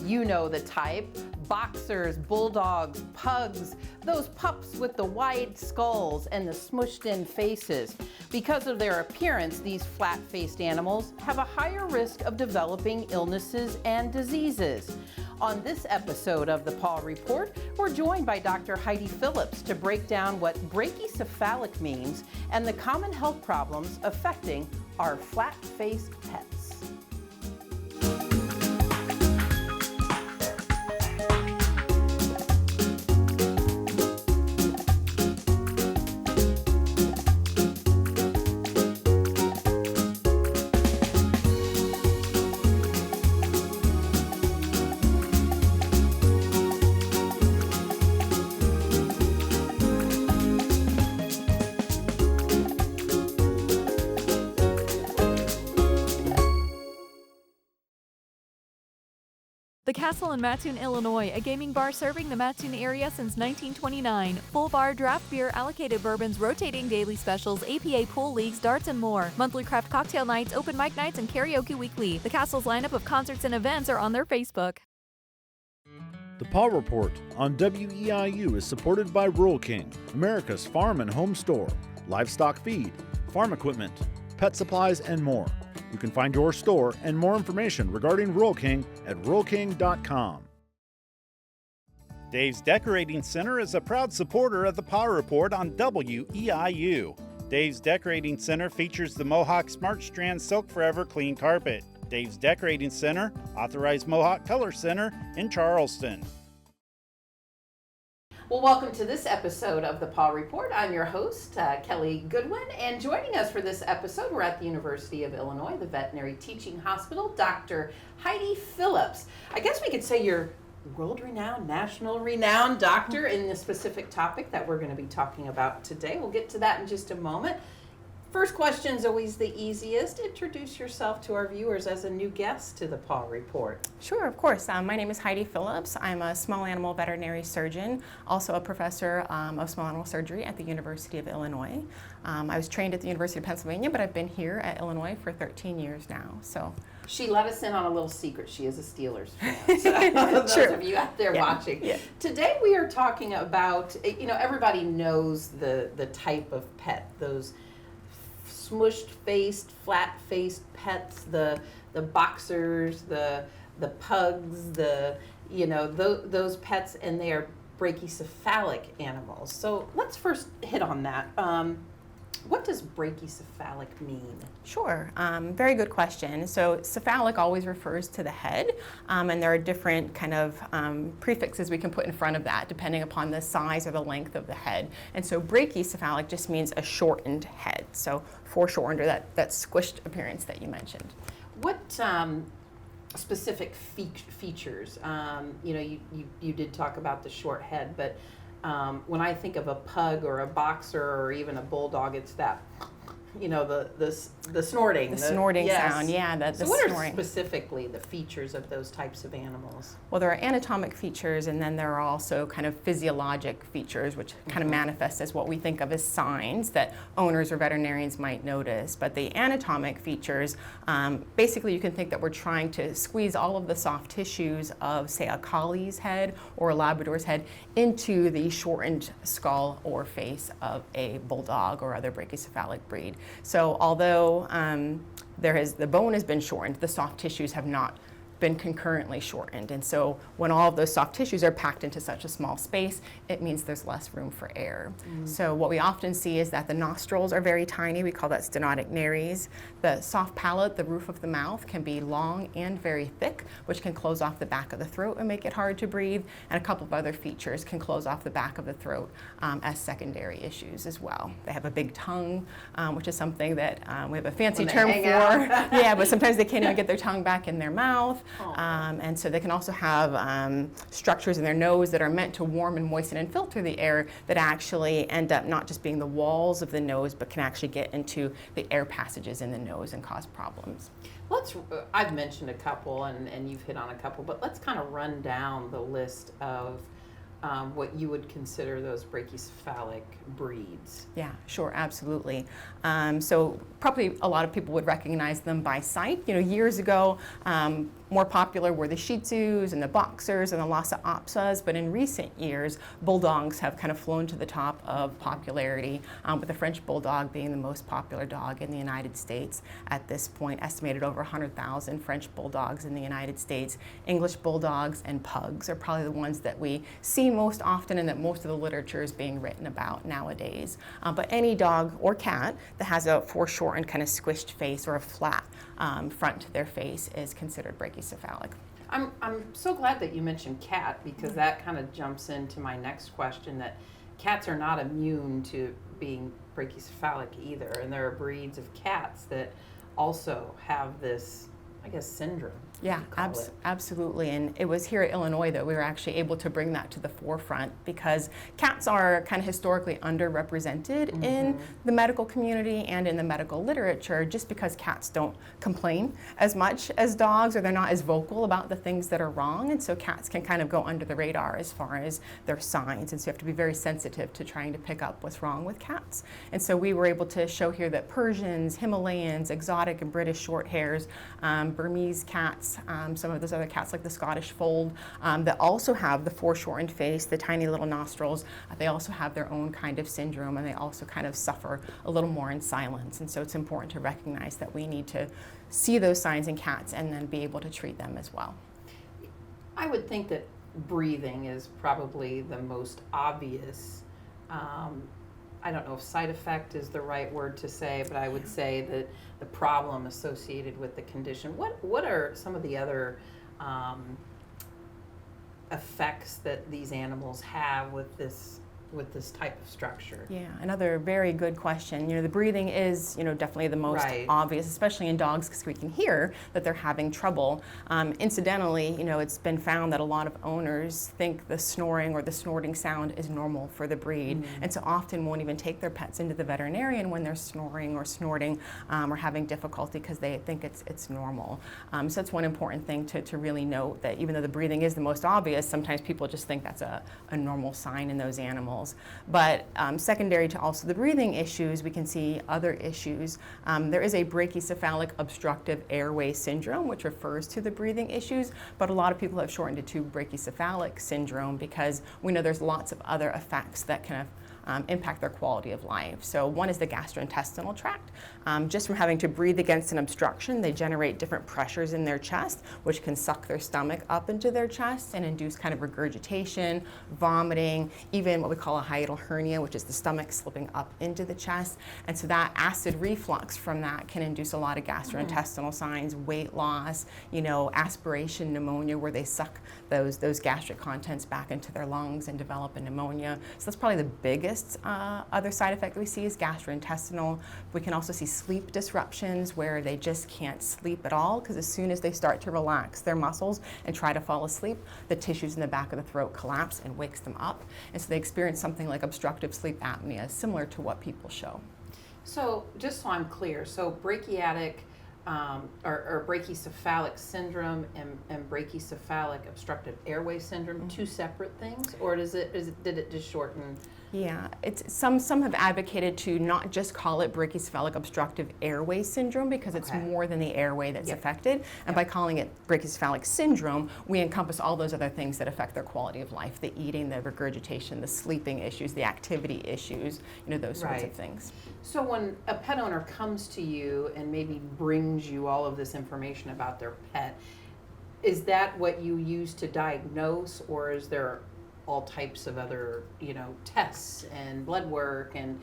You know the type: boxers, bulldogs, pugs, those pups with the wide skulls and the smushed in faces. Because of their appearance, these flat-faced animals have a higher risk of developing illnesses and diseases. On this episode of the Paw Report, we're joined by Dr. Heidi Phillips to break down what brachycephalic means and the common health problems affecting our flat-faced pets. The Castle in Mattoon, Illinois, a gaming bar serving the Mattoon area since 1929. Full bar, draft beer, allocated bourbons, rotating daily specials, APA pool leagues, darts, and more. Monthly craft cocktail nights, open mic nights, and karaoke weekly. The Castle's lineup of concerts and events are on their Facebook. The Paw Report on WEIU is supported by Rural King, America's farm and home store, livestock feed, farm equipment, pet supplies, and more. You can find your store and more information regarding Rural King at ruralking.com. Dave's Decorating Center is a proud supporter of the Paw Report on WEIU. Dave's Decorating Center features the Mohawk Smart Strand Silk Forever Clean Carpet. Dave's Decorating Center, authorized Mohawk Color Center in Charleston. Well, welcome to this episode of the Paw Report. I'm your host, Kelly Goodwin, and joining us for this episode, we're at the University of Illinois, the Veterinary Teaching Hospital, Dr. Heidi Phillips. I guess we could say you're world-renowned, national-renowned doctor in the specific topic that we're going to be talking about today. We'll get to that in just a moment. First question is always the easiest. Introduce yourself to our viewers as a new guest to the Paw Report. Sure, of course. My name is Heidi Phillips. I'm a small animal veterinary surgeon, also a professor of small animal surgery at the University of Illinois. I was trained at the University of Pennsylvania, but I've been here at Illinois for 13 years now. So she let us in on a little secret. She is a Steelers fan. So those of you out there watching. Yeah. Today we are talking about, everybody knows the type of pet, those smushed-faced, flat-faced pets, the boxers, the pugs, those pets, and they are brachycephalic animals. So let's first hit on that. What does brachycephalic mean? Sure, very good question. So cephalic always refers to the head, and there are different kind of prefixes we can put in front of that depending upon the size or the length of the head. And so brachycephalic just means a shortened head, so foreshortened, or that squished appearance that you mentioned. What specific features, you did talk about the short head, but when I think of a pug or a boxer or even a bulldog, it's that, the snorting. The snorting yes. sound, yeah. So what are specifically the features of those types of animals? Well, there are anatomic features, and then there are also kind of physiologic features, which kind of manifest as what we think of as signs that owners or veterinarians might notice. But the anatomic features, basically you can think that we're trying to squeeze all of the soft tissues of, say, a collie's head or a Labrador's head into the shortened skull or face of a bulldog or other brachycephalic breed. So although the bone has been shortened, the soft tissues have not been concurrently shortened. And so when all of those soft tissues are packed into such a small space, it means there's less room for air. So what we often see is that the nostrils are very tiny. We call that stenotic nares. The soft palate, the roof of the mouth, can be long and very thick, which can close off the back of the throat and make it hard to breathe. And a couple of other features can close off the back of the throat as secondary issues as well. They have a big tongue, which is something that we have a fancy term for. Yeah, but sometimes they can't even get their tongue back in their mouth. And so they can also have structures in their nose that are meant to warm and moisten and filter the air that actually end up not just being the walls of the nose, but can actually get into the air passages in the nose and cause problems. I've mentioned a couple and you've hit on a couple, but let's kind of run down the list of what you would consider those brachycephalic breeds? Yeah, sure, absolutely. So probably a lot of people would recognize them by sight. You know, years ago, more popular were the Shih Tzus and the Boxers and the Lhasa Apsos, but in recent years, Bulldogs have kind of flown to the top of popularity, with the French Bulldog being the most popular dog in the United States at this point, estimated over 100,000 French Bulldogs in the United States. English Bulldogs and Pugs are probably the ones that we see most often and that most of the literature is being written about nowadays. But any dog or cat that has a foreshortened kind of squished face or a flat front to their face is considered brachycephalic. I'm so glad that you mentioned cat, because that kind of jumps into my next question, that cats are not immune to being brachycephalic either, and there are breeds of cats that also have this, I guess, syndrome. Yeah, absolutely. And it was here at Illinois that we were actually able to bring that to the forefront, because cats are kind of historically underrepresented in the medical community and in the medical literature, just because cats don't complain as much as dogs, or they're not as vocal about the things that are wrong. And so cats can kind of go under the radar as far as their signs. And so you have to be very sensitive to trying to pick up what's wrong with cats. And so we were able to show here that Persians, Himalayans, exotic and British short hairs, Burmese cats, some of those other cats like the Scottish fold, that also have the foreshortened face, the tiny little nostrils, they also have their own kind of syndrome, and they also kind of suffer a little more in silence. And so it's important to recognize that we need to see those signs in cats and then be able to treat them as well. I would think that breathing is probably the most obvious. I don't know if side effect is the right word to say, but I would say that the problem associated with the condition. What are some of the other effects that these animals have with this type of structure? Yeah, another very good question. You know, the breathing is, definitely the most obvious, especially in dogs, because we can hear that they're having trouble. Incidentally, it's been found that a lot of owners think the snoring or the snorting sound is normal for the breed, and so often won't even take their pets into the veterinarian when they're snoring or snorting or having difficulty, because they think it's normal. So that's one important thing to really note, that even though the breathing is the most obvious, sometimes people just think that's a normal sign in those animals. But secondary to also the breathing issues, we can see other issues. There is a brachycephalic obstructive airway syndrome, which refers to the breathing issues, but a lot of people have shortened it to brachycephalic syndrome, because we know there's lots of other effects that can impact their quality of life. So one is the gastrointestinal tract. Just from having to breathe against an obstruction, they generate different pressures in their chest, which can suck their stomach up into their chest and induce kind of regurgitation, vomiting, even what we call a hiatal hernia, which is the stomach slipping up into the chest. And so that acid reflux from that can induce a lot of gastrointestinal signs, weight loss, aspiration pneumonia, where they suck those gastric contents back into their lungs and develop a pneumonia. So that's probably the biggest other side effect that we see is gastrointestinal. We can also see sleep disruptions, where they just can't sleep at all, because as soon as they start to relax their muscles and try to fall asleep, the tissues in the back of the throat collapse and wakes them up. And so they experience something like obstructive sleep apnea, similar to what people show. So just so I'm clear, so brachiatic or brachycephalic syndrome and brachycephalic obstructive airway syndrome, two separate things, or did it just shorten? Yeah, some have advocated to not just call it brachycephalic obstructive airway syndrome, because it's more than the airway that's affected. And by calling it brachycephalic syndrome, we encompass all those other things that affect their quality of life: the eating, the regurgitation, the sleeping issues, the activity issues, those sorts of things. So when a pet owner comes to you and maybe brings you all of this information about their pet, is that what you use to diagnose, or is there all types of other, tests and blood work and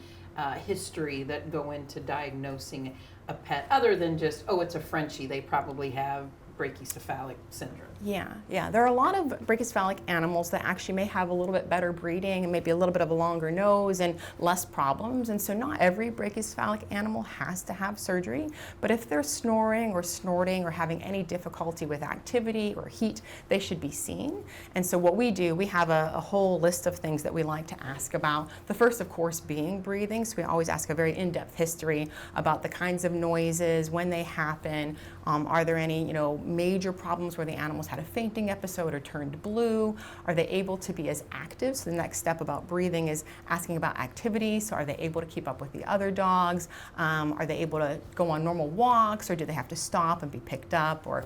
history that go into diagnosing a pet, other than just, it's a Frenchie, they probably have brachycephalic syndrome? Yeah. There are a lot of brachycephalic animals that actually may have a little bit better breeding and maybe a little bit of a longer nose and less problems. And so not every brachycephalic animal has to have surgery, but if they're snoring or snorting or having any difficulty with activity or heat, they should be seen. And so what we do, we have a whole list of things that we like to ask about. The first, of course, being breathing. So we always ask a very in-depth history about the kinds of noises, when they happen, are there any, major problems where the animals had a fainting episode or turned blue? Are they able to be as active? So the next step about breathing is asking about activity. So are they able to keep up with the other dogs? Are they able to go on normal walks, or do they have to stop and be picked up, or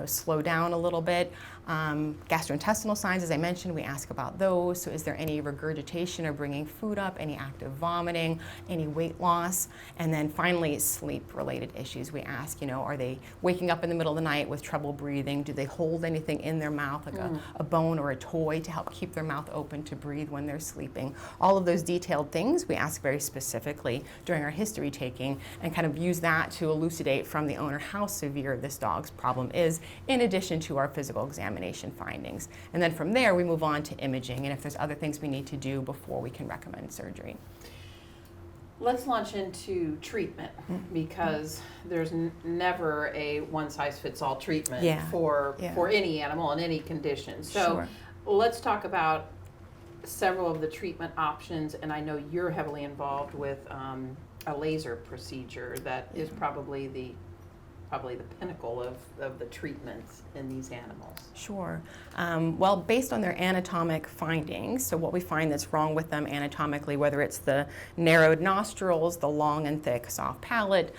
slow down a little bit? Gastrointestinal signs, as I mentioned, we ask about those. So is there any regurgitation or bringing food up, any active vomiting, any weight loss? And then finally, sleep-related issues. We ask, are they waking up in the middle of the night with trouble breathing? Do they hold anything in their mouth, like a bone or a toy, to help keep their mouth open to breathe when they're sleeping? All of those detailed things we ask very specifically during our history taking, and kind of use that to elucidate from the owner how severe this dog's problem is, in addition to our physical examination findings. And then from there, we move on to imaging, and if there's other things we need to do before we can recommend surgery. Let's launch into treatment, because there's never a one-size-fits-all treatment for any animal in any condition. So let's talk about several of the treatment options, and I know you're heavily involved with a laser procedure that is probably the pinnacle of the treatments in these animals. Sure. Well, based on their anatomic findings, so what we find that's wrong with them anatomically, whether it's the narrowed nostrils, the long and thick soft palate,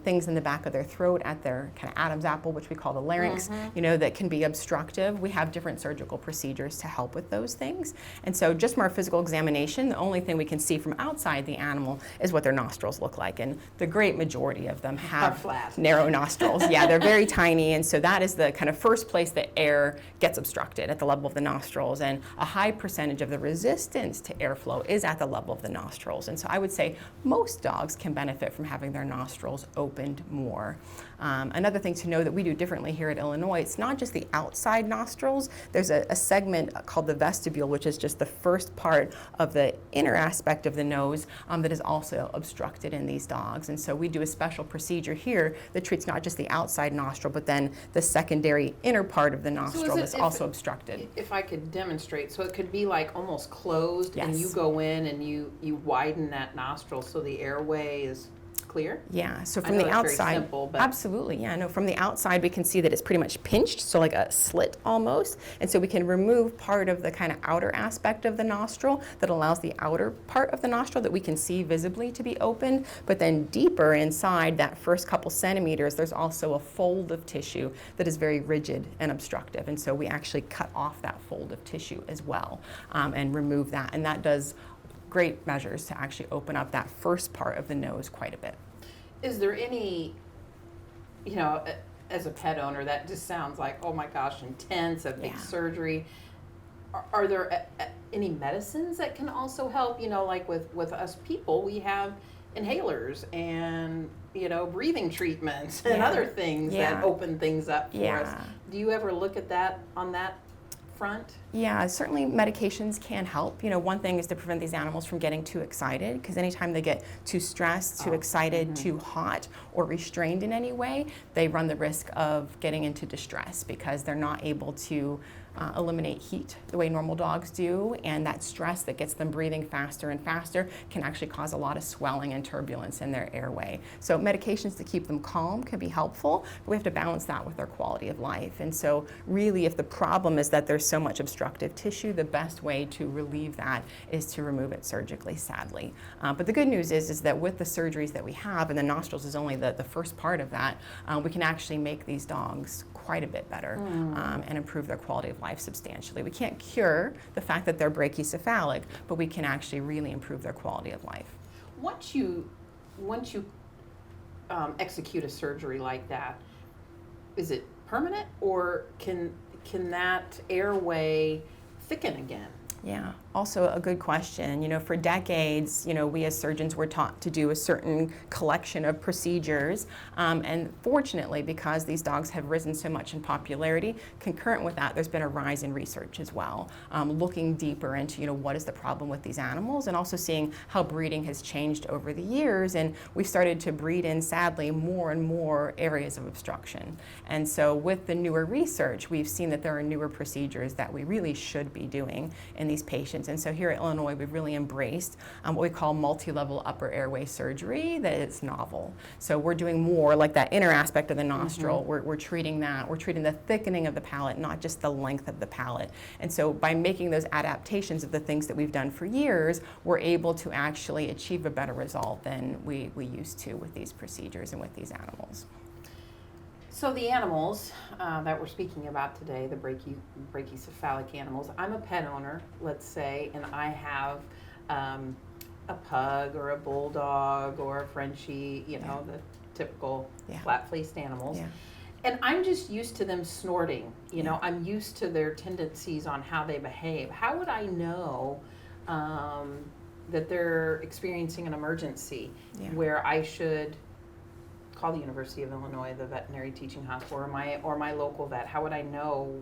things in the back of their throat at their kind of Adam's apple, which we call the larynx, that can be obstructive, we have different surgical procedures to help with those things. And so just from our physical examination, the only thing we can see from outside the animal is what their nostrils look like. And the great majority of them have narrow nostrils. Yeah, they're very tiny, and so that is the kind of first place that air gets obstructed, at the level of the nostrils, and a high percentage of the resistance to airflow is at the level of the nostrils. And so I would say most dogs can benefit from having their nostrils opened more. Another thing to know that we do differently here at Illinois, it's not just the outside nostrils. There's a segment called the vestibule, which is just the first part of the inner aspect of the nose that is also obstructed in these dogs. And so we do a special procedure here that treats not just the outside nostril, but then the secondary inner part of the nostril is also obstructed. If I could demonstrate, so it could be like almost closed, and you go in and you widen that nostril so the airway is clear? Yeah, so from the outside, very simple, but absolutely, yeah, no, from the outside we can see that it's pretty much pinched, so like a slit almost, and so we can remove part of the kind of outer aspect of the nostril that allows the outer part of the nostril that we can see visibly to be opened, but then deeper inside that first couple centimeters, there's also a fold of tissue that is very rigid and obstructive, and so we actually cut off that fold of tissue as well, and remove that, and that does great measures to actually open up that first part of the nose quite a bit. Is there any, as a pet owner, that just sounds like, oh my gosh, intense, a big surgery. Are there any medicines that can also help? Like with us people, we have inhalers and, breathing treatments and other things that open things up for us. Do you ever look at that on that front? Yeah, certainly medications can help. One thing is to prevent these animals from getting too excited, because anytime they get too stressed, too excited, too hot, or restrained in any way, they run the risk of getting into distress because they're not able to eliminate heat the way normal dogs do, and that stress that gets them breathing faster and faster can actually cause a lot of swelling and turbulence in their airway. So medications to keep them calm can be helpful, but we have to balance that with their quality of life. And so really, if the problem is that there's so much obstructive tissue, the best way to relieve that is to remove it surgically, sadly. But the good news is that with the surgeries that we have, and the nostrils is only the first part of that, we can actually make these dogs quite a bit better and improve their quality of life substantially. We can't cure the fact that they're brachycephalic, but we can actually really improve their quality of life. Once you execute a surgery like that, is it permanent, or can that airway thicken again? Yeah, also a good question. For decades, we as surgeons were taught to do a certain collection of procedures, and fortunately, because these dogs have risen so much in popularity, concurrent with that, there's been a rise in research as well, looking deeper into, what is the problem with these animals, and also seeing how breeding has changed over the years, and we've started to breed in, sadly, more and more areas of obstruction. And so with the newer research, we've seen that there are newer procedures that we really should be doing in these patients situations. And so here at Illinois, we've really embraced what we call multi-level upper airway surgery that is novel. So we're doing more like that inner aspect of the nostril. We're treating that. We're treating the thickening of the palate, not just the length of the palate. And so by making those adaptations of the things that we've done for years, we're able to actually achieve a better result than we used to with these procedures and with these animals. So the animals that we're speaking about today, the brachycephalic animals, I'm a pet owner, let's say, and I have a pug or a bulldog or a Frenchie, you know, the typical flat-faced animals. Yeah. And I'm just used to them snorting, you know, I'm used to their tendencies on how they behave. How would I know that they're experiencing an emergency where I should call the University of Illinois, the veterinary teaching hospital, or my local vet? How would I know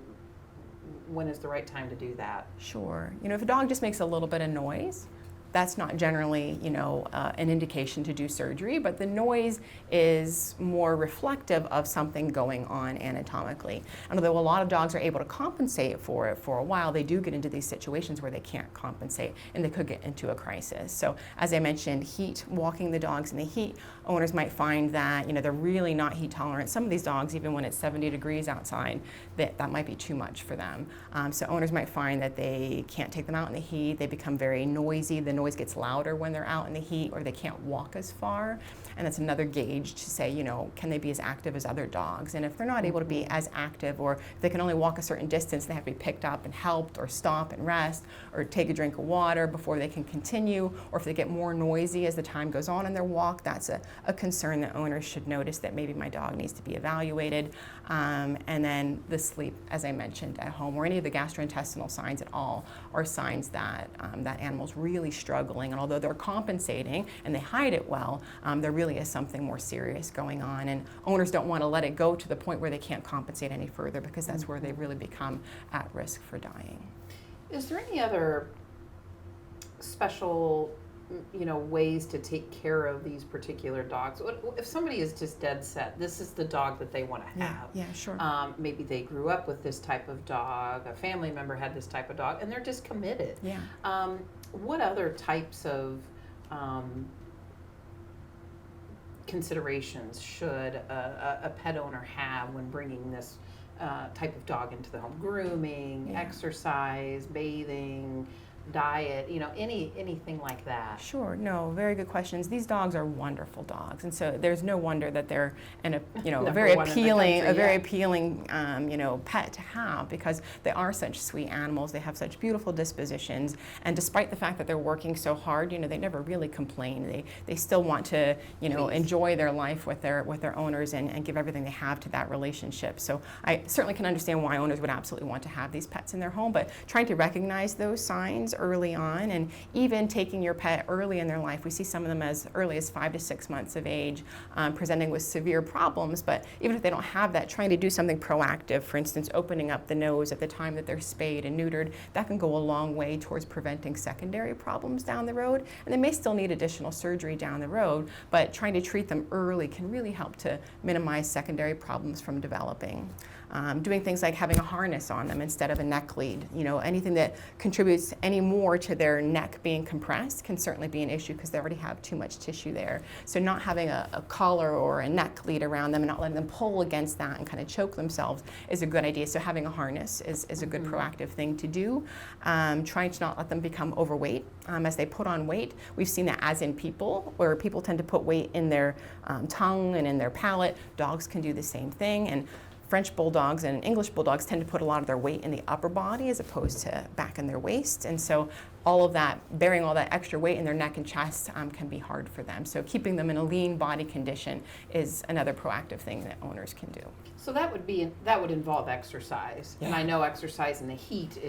when is the right time to do that? Sure. You know, if a dog just makes a little bit of noise, that's not generally, you know, an indication to do surgery, but the noise is more reflective of something going on anatomically. And although a lot of dogs are able to compensate for it for a while, they do get into these situations where they can't compensate and they could get into a crisis. So as I mentioned, heat, walking the dogs in the heat, owners might find that, you know, they're really not heat tolerant. Some of these dogs, even when it's 70 degrees outside, that might be too much for them. So owners might find that they can't take them out in the heat, they become very noisy, the noise gets louder when they're out in the heat, or they can't walk as far. And that's another gauge to say, you know, can they be as active as other dogs? And if they're not able to be as active, or if they can only walk a certain distance, they have to be picked up and helped, or stop and rest, or take a drink of water before they can continue, or if they get more noisy as the time goes on in their walk, that's a concern that owners should notice that maybe my dog needs to be evaluated. And then the sleep, as I mentioned, at home, or any of the gastrointestinal signs at all, are signs that that animal's really struggling. And although they're compensating and they hide it well, there really is something more serious going on. And owners don't want to let it go to the point where they can't compensate any further, because that's where they really become at risk for dying. Is there any other special, you know, ways to take care of these particular dogs? If somebody is just dead set, this is the dog that they want to have. Yeah, sure. Maybe they grew up with this type of dog, a family member had this type of dog, and they're just committed. Yeah. What other types of considerations should a pet owner have when bringing this type of dog into the home? Grooming, exercise, bathing, diet, you know, anything like that? Sure. No, very good questions. These dogs are wonderful dogs, and so there's no wonder that they're a very appealing you know, pet to have, because they are such sweet animals. They have such beautiful dispositions, and despite the fact that they're working so hard, you know, they never really complain. They still want to, you know, enjoy their life with their owners and give everything they have to that relationship. So I certainly can understand why owners would absolutely want to have these pets in their home, but trying to recognize those signs early on, and even taking your pet early in their life. We see some of them as early as 5 to 6 months of age, presenting with severe problems, but even if they don't have that, trying to do something proactive, for instance, opening up the nose at the time that they're spayed and neutered, that can go a long way towards preventing secondary problems down the road. And they may still need additional surgery down the road, but trying to treat them early can really help to minimize secondary problems from developing. Doing things like having a harness on them instead of a neck lead. You know, anything that contributes any more to their neck being compressed can certainly be an issue, because they already have too much tissue there. So not having a collar or a neck lead around them and not letting them pull against that and kind of choke themselves is a good idea. So having a harness is a good proactive thing to do. Trying to not let them become overweight. As they put on weight, we've seen that as in people, where people tend to put weight in their tongue and in their palate. Dogs can do the same thing. And French bulldogs and English bulldogs tend to put a lot of their weight in the upper body as opposed to back in their waist. And so all of that, bearing all that extra weight in their neck and chest can be hard for them. So keeping them in a lean body condition is another proactive thing that owners can do. So that would involve exercise. And I know exercise in the heat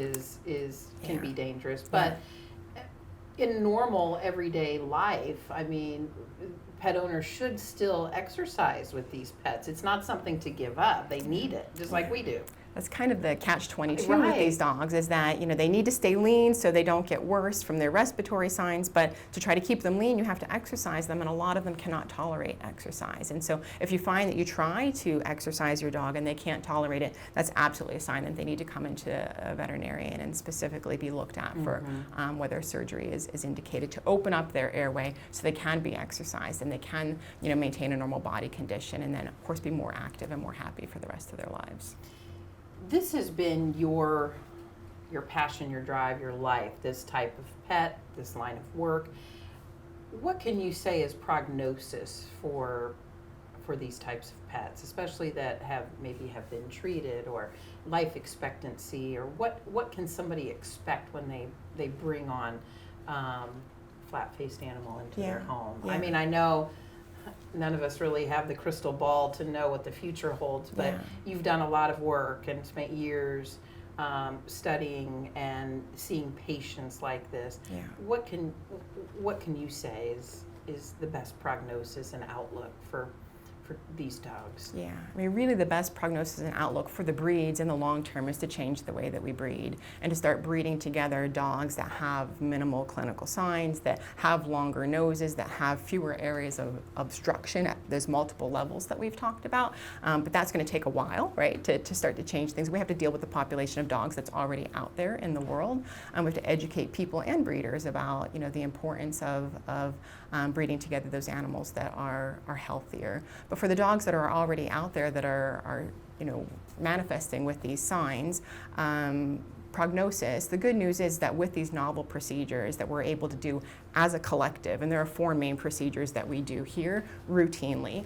can be dangerous, but in normal everyday life, I mean, pet owners should still exercise with these pets. It's not something to give up. They need it, just like we do. That's kind of the catch-22 Right. with these dogs, is that, you know, they need to stay lean so they don't get worse from their respiratory signs, but to try to keep them lean, you have to exercise them, and a lot of them cannot tolerate exercise. And so if you find that you try to exercise your dog and they can't tolerate it, that's absolutely a sign that they need to come into a veterinarian and specifically be looked at for whether surgery is indicated to open up their airway so they can be exercised and they can, you know, maintain a normal body condition, and then of course be more active and more happy for the rest of their lives. This has been your passion, your drive, your life, this type of pet, this line of work. What can you say is prognosis for these types of pets, especially that maybe have been treated, or life expectancy, or what can somebody expect when they bring on flat-faced animal into their home? I mean, I know none of us really have the crystal ball to know what the future holds, but you've done a lot of work and spent years studying and seeing patients like this. What can you say is the best prognosis and outlook for these dogs? Yeah, I mean, really the best prognosis and outlook for the breeds in the long term is to change the way that we breed and to start breeding together dogs that have minimal clinical signs, that have longer noses, that have fewer areas of obstruction at those multiple levels that we've talked about. But that's going to take a while, right, to start to change things. We have to deal with the population of dogs that's already out there in the world. We have to educate people and breeders about, you know, the importance of breeding together those animals that are healthier. But for the dogs that are already out there that are you know, manifesting with these signs, prognosis, the good news is that with these novel procedures that we're able to do as a collective, and there are 4 main procedures that we do here routinely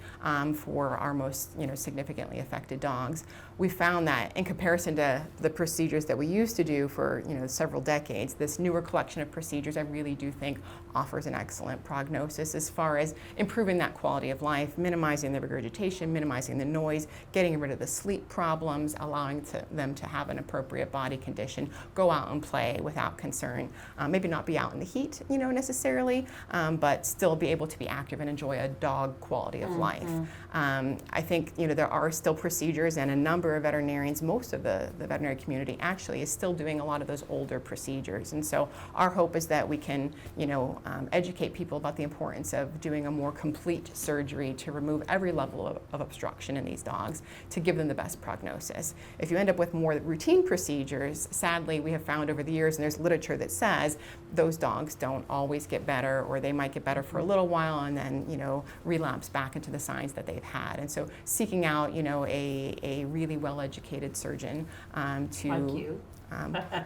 for our most, you know, significantly affected dogs, we found that in comparison to the procedures that we used to do for, you know, several decades, this newer collection of procedures I really do think offers an excellent prognosis as far as improving that quality of life, minimizing the regurgitation, minimizing the noise, getting rid of the sleep problems, allowing them to have an appropriate body condition, go out and play without concern, maybe not be out in the heat, you know, necessarily, but still be able to be active and enjoy a dog quality of life. I think, you know, there are still procedures, and a number of veterinarians, most of the veterinary community actually is still doing a lot of those older procedures. And so our hope is that we can, you know, educate people about the importance of doing a more complete surgery to remove every level of obstruction in these dogs to give them the best prognosis. If you end up with more routine procedures, sadly we have found over the years, and there's literature that says those dogs don't always get better, or they might get better for a little while and then, you know, relapse back into the signs that they've had. And so seeking out, you know, a really well-educated surgeon to... Like you.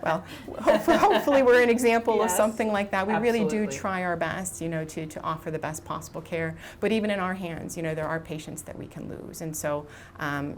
Well, hopefully we're an example of Yes, something like that. We really do absolutely. try our best, you know, to offer the best possible care. But even in our hands, you know, there are patients that we can lose. And so,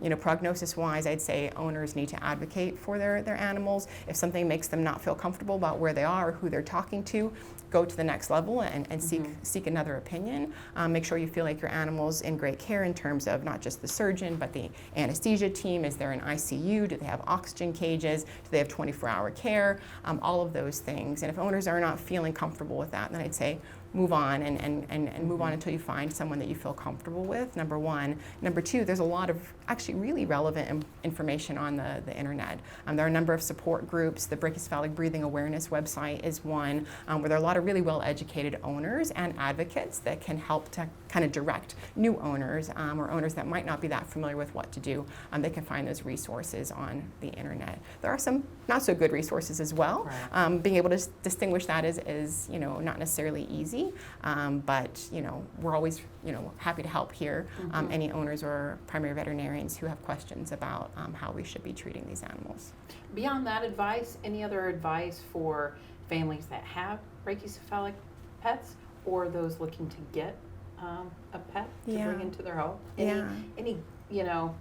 you know, prognosis-wise, I'd say owners need to advocate for their animals. If something makes them not feel comfortable about where they are or who they're talking to, go to the next level and seek another opinion. Make sure you feel like your animal's in great care in terms of not just the surgeon, but the anesthesia team. Is there an ICU? Do they have oxygen cages? Do they have 24-hour care? All of those things. And if owners are not feeling comfortable with that, then I'd say move on and move on until you find someone that you feel comfortable with, number one. Number two, there's a lot of actually really relevant information on the internet. There are a number of support groups. The Brachycephalic Breathing Awareness website is one where there are a lot of really well-educated owners and advocates that can help to kind of direct new owners or owners that might not be that familiar with what to do. They can find those resources on the internet. There are some not so good resources as well. Right. Being able to distinguish that is you know, not necessarily easy. But you know, we're always, you know, happy to help here. Any owners or primary veterinarians who have questions about how we should be treating these animals. Beyond that advice, any other advice for families that have brachycephalic pets or those looking to get a pet to bring into their home? Any, you know,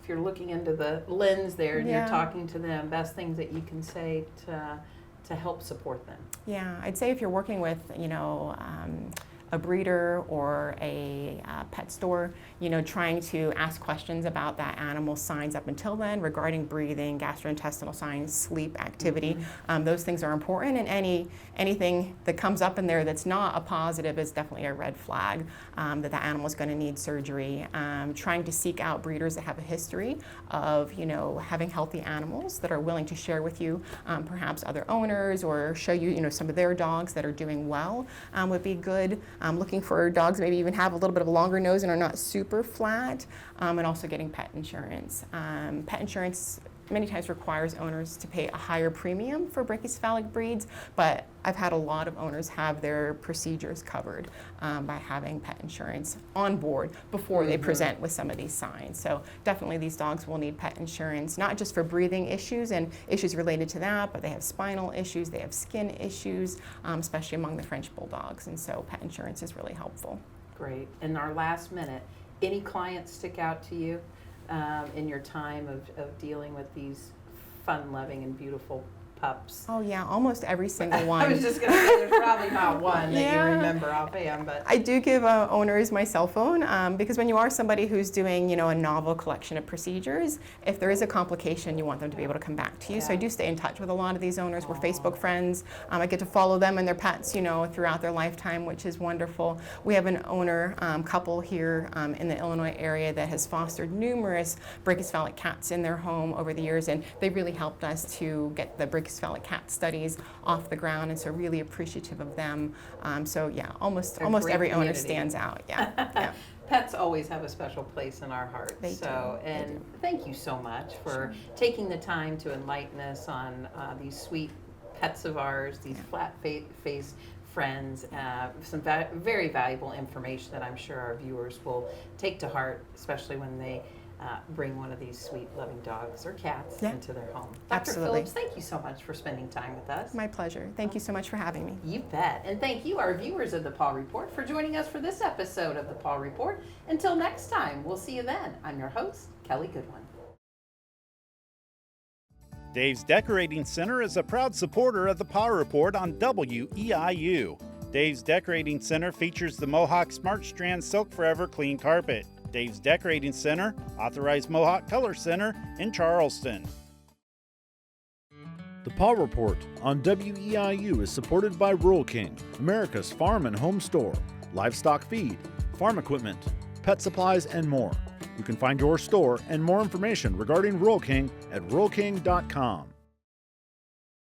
if you're looking into the lens there and you're talking to them, best things that you can say to help support them? Yeah, I'd say if you're working with, you know, a breeder or a pet store, trying to ask questions about that animal's signs up until then regarding breathing, gastrointestinal signs, sleep, activity. Those things are important, and anything that comes up in there that's not a positive is definitely a red flag that the animal is going to need surgery. Trying to seek out breeders that have a history of having healthy animals that are willing to share with you perhaps other owners, or show you some of their dogs that are doing well would be good. Looking for dogs that maybe even have a little bit of a longer nose and are not super flat, and also getting pet insurance. Pet insurance many times requires owners to pay a higher premium for brachycephalic breeds, but I've had a lot of owners have their procedures covered by having pet insurance on board before they present with some of these signs. So definitely these dogs will need pet insurance, not just for breathing issues and issues related to that, but they have spinal issues, they have skin issues, especially among the French bulldogs, and so pet insurance is really helpful. Great. In our last minute, any clients stick out to you in your time of dealing with these fun-loving and beautiful pups? Oh yeah, almost every single one. I was just going to say there's probably not one that you remember offhand, but I do give owners my cell phone because when you are somebody who's doing a novel collection of procedures, if there is a complication, you want them to be able to come back to you. So I do stay in touch with a lot of these owners. We're Facebook friends. I get to follow them and their pets, throughout their lifetime, which is wonderful. We have an owner couple here in the Illinois area that has fostered numerous brachycephalic cats in their home over the years, and they've really helped us to get the brachycephalic cat studies off the ground, and so really appreciative of them. So yeah, almost every owner stands out. Yeah. Pets always have a special place in our hearts. They do. Thank you so much for taking the time to enlighten us on these sweet pets of ours, these flat-faced friends, some very valuable information that I'm sure our viewers will take to heart, especially when they bring one of these sweet, loving dogs or cats into their home. Dr. Absolutely. Phillips, thank you so much for spending time with us. My pleasure. Thank you so much for having me. You bet. And thank you, our viewers of the Paw Report, for joining us for this episode of the Paw Report. Until next time, we'll see you then. I'm your host, Kelly Goodwin. Dave's Decorating Center is a proud supporter of the Paw Report on WEIU. Dave's Decorating Center features the Mohawk Smart Strand Silk Forever Clean Carpet. Dave's Decorating Center, authorized Mohawk Color Center in Charleston. The Paw Report on WEIU is supported by Rural King, America's farm and home store, livestock feed, farm equipment, pet supplies, and more. You can find your store and more information regarding Rural King at ruralking.com.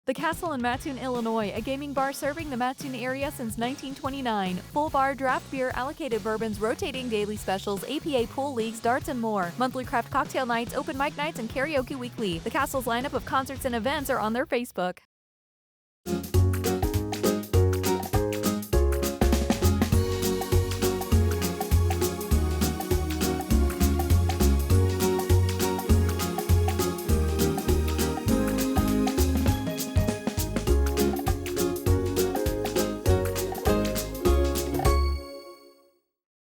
The Castle in Mattoon, Illinois, a gaming bar serving the Mattoon area since 1929. Full bar, draft beer, allocated bourbons, rotating daily specials, APA pool leagues, darts, and more. Monthly craft cocktail nights, open mic nights, and karaoke weekly. The Castle's lineup of concerts and events are on their Facebook.